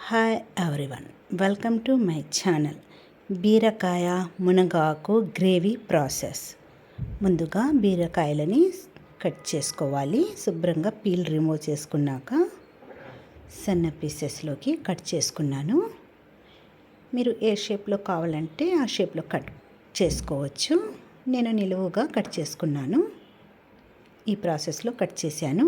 Hi everyone, welcome to my channel. బీరకాయ మునగాకు gravy process. ముందుగా బీరకాయలని కట్ చేసుకోవాలి. శుభ్రంగా పీల్ రిమూవ్ చేసుకున్నాక సన్న పీసెస్లోకి కట్ చేసుకున్నాను. మీరు ఏ షేప్లో కావాలంటే ఆ షేప్లో కట్ చేసుకోవచ్చు. నేను నిలువుగా కట్ చేసుకున్నాను. ఈ ప్రాసెస్లో కట్ చేశాను.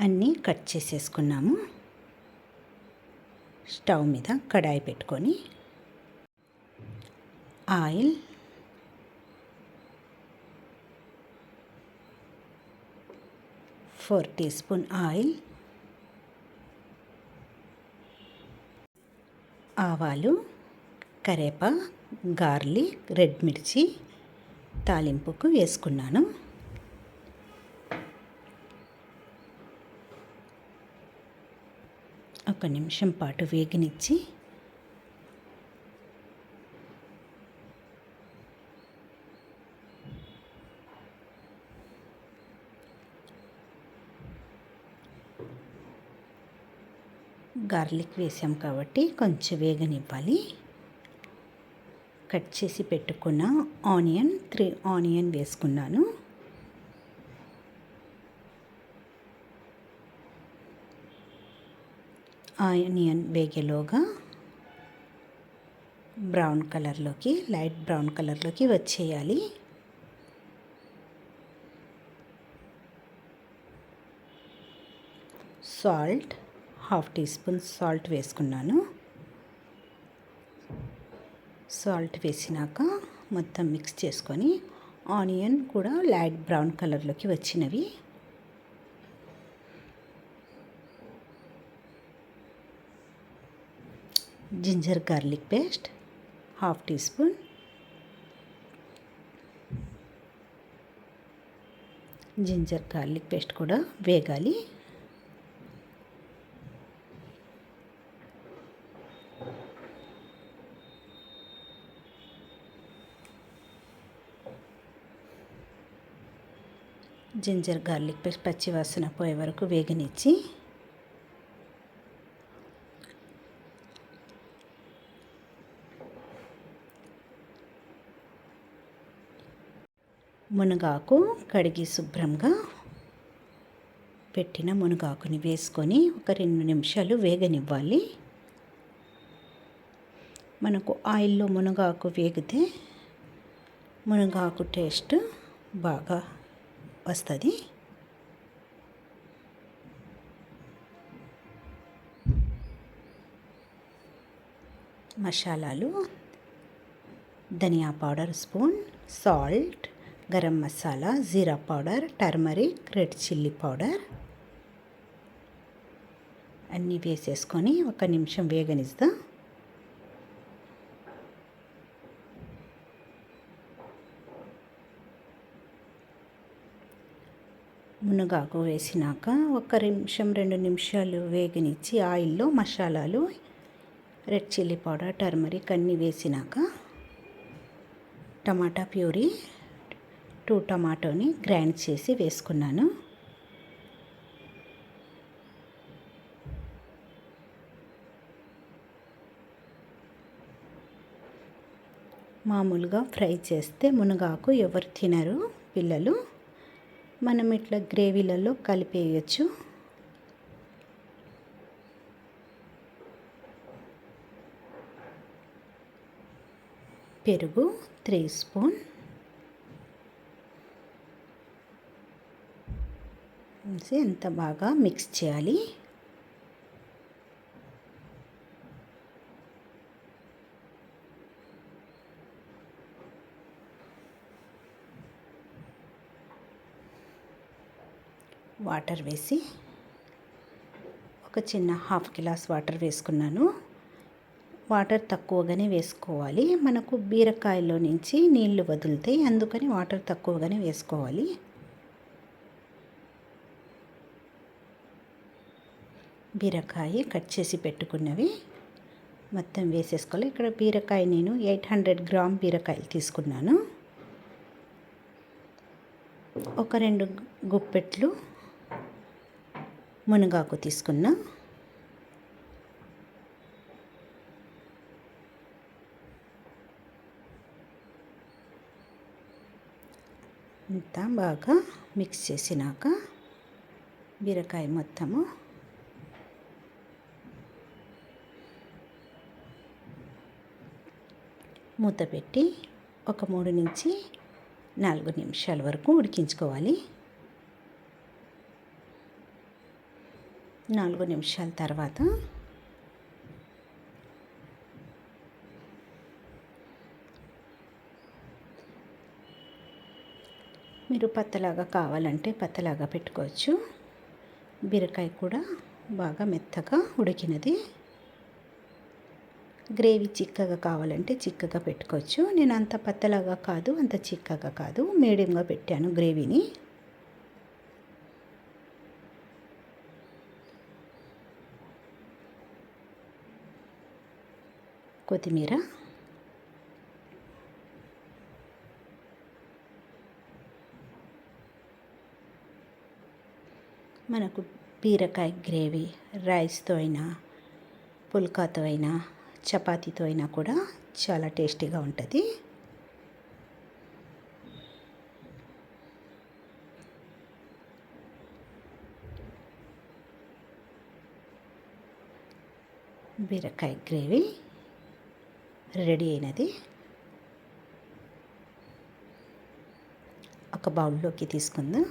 అన్నీ కట్ చేసేసుకున్నాము. స్టవ్ మీద కడాయి పెట్టుకొని ఆయిల్, 4 టీ స్పూన్ ఆయిల్, ఆవాలు, కరేపాకు, గార్లిక్, రెడ్ మిర్చి తాలింపుకు వేసుకున్నాను. ఒక నిమిషం పాటు వేగనిచ్చి గార్లిక్ వేసాం కాబట్టి కొంచెం వేగనివ్వాలి. కట్ చేసి పెట్టుకున్న ఆనియన్ 3 ఆనియన్ వేసుకున్నాను. ఆనియన్ వేగేలోగా బ్రౌన్ కలర్లోకి, లైట్ బ్రౌన్ కలర్లోకి వచ్చేయాలి. సాల్ట్, 1/2 టీ స్పూన్ సాల్ట్ వేసుకున్నాను. సాల్ట్ వేసినాక మొత్తం మిక్స్ చేసుకొని, ఆనియన్ కూడా లైట్ బ్రౌన్ కలర్లోకి వచ్చినవి. Ginger garlic paste 1/2 teaspoon, ginger garlic paste కూడా వేగాలి. జింజర్ గార్లిక్ పేస్ట్ పచ్చి వాసన పోయే వరకు వేగనిచ్చి మునగాకు కడిగి శుభ్రంగా పెట్టిన మునగాకుని వేసుకొని ఒక 2 నిమిషాలు వేగనివ్వాలి. మనకు ఆయిల్లో మునగాకు వేగితే మునగాకు టేస్ట్ బాగా వస్తుంది. మసాలాలు: ధనియా powder spoon, salt, garam masala, జీరా powder, turmeric, red chilli powder అన్నీ వేసేసుకొని ఒక నిమిషం వేగనిద్దాం. మునగాకు వేసినాక ఒక నిమిషం 2 నిమిషాలు వేగనిచ్చి ఆయిల్లో మసాలాలు, రెడ్ చిల్లీ పౌడర్, టర్మరిక్ అన్నీ వేసినాక టమాటా ప్యూరీ 2 టమాటోని గ్రైండ్ చేసి వేసుకున్నాను. మామూలుగా ఫ్రై చేస్తే మునగాకు ఎవరు తినరు పిల్లలు. మనం ఇట్లా గ్రేవీలలో కలిపేయచ్చు. పెరుగు 3 స్పూన్, ఎంత బాగా మిక్స్ చేయాలి. వాటర్ వేసి ఒక చిన్న 1/2 గ్లాస్ వాటర్ వేసుకున్నాను. వాటర్ తక్కువగానే వేసుకోవాలి. మనకు బీరకాయలో నుంచి నీళ్లు వదులుతాయి, అందుకని వాటర్ తక్కువగానే వేసుకోవాలి. బీరకాయ కట్ చేసి పెట్టుకున్నవి మొత్తం వేసేసుకోవాలి. ఇక్కడ బీరకాయ నేను 800 గ్రామ్ బీరకాయలు తీసుకున్నాను. ఒక 2 గుప్పెట్లు మునగాకు తీసుకున్నా. ఇంత బాగా మిక్స్ చేసినాక బీరకాయ మొత్తము మూత పెట్టి ఒక 3 నుంచి 4 నిమిషాల వరకు ఉడికించుకోవాలి. 4 నిమిషాల తర్వాత మీరు పత్తలాగా కావాలంటే పత్తలాగా పెట్టుకోవచ్చు. బీరకాయ కూడా బాగా మెత్తగా ఉడికినది. గ్రేవీ చిక్కగా కావాలంటే చిక్కగా పెట్టుకోవచ్చు. నేను అంత పత్తలాగా కాదు, అంత చిక్కగా కాదు, మీడియంగా పెట్టాను గ్రేవీని. కొత్తిమీర, మనకు బీరకాయ గ్రేవీ రైస్తో అయినా పుల్కాతో అయినా చపాతీతో అయినా కూడా చాలా టేస్టీగా ఉంటుంది. బీరకాయ గ్రేవీ రెడీ అయినది. ఒక బౌల్లోకి తీసుకుందాం.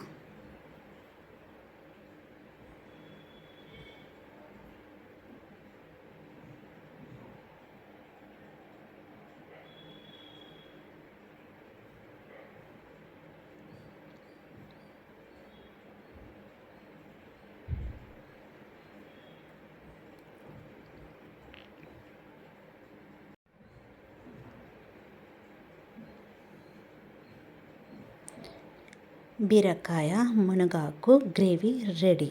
బీరకాయ మునగాకు గ్రేవీ రెడీ.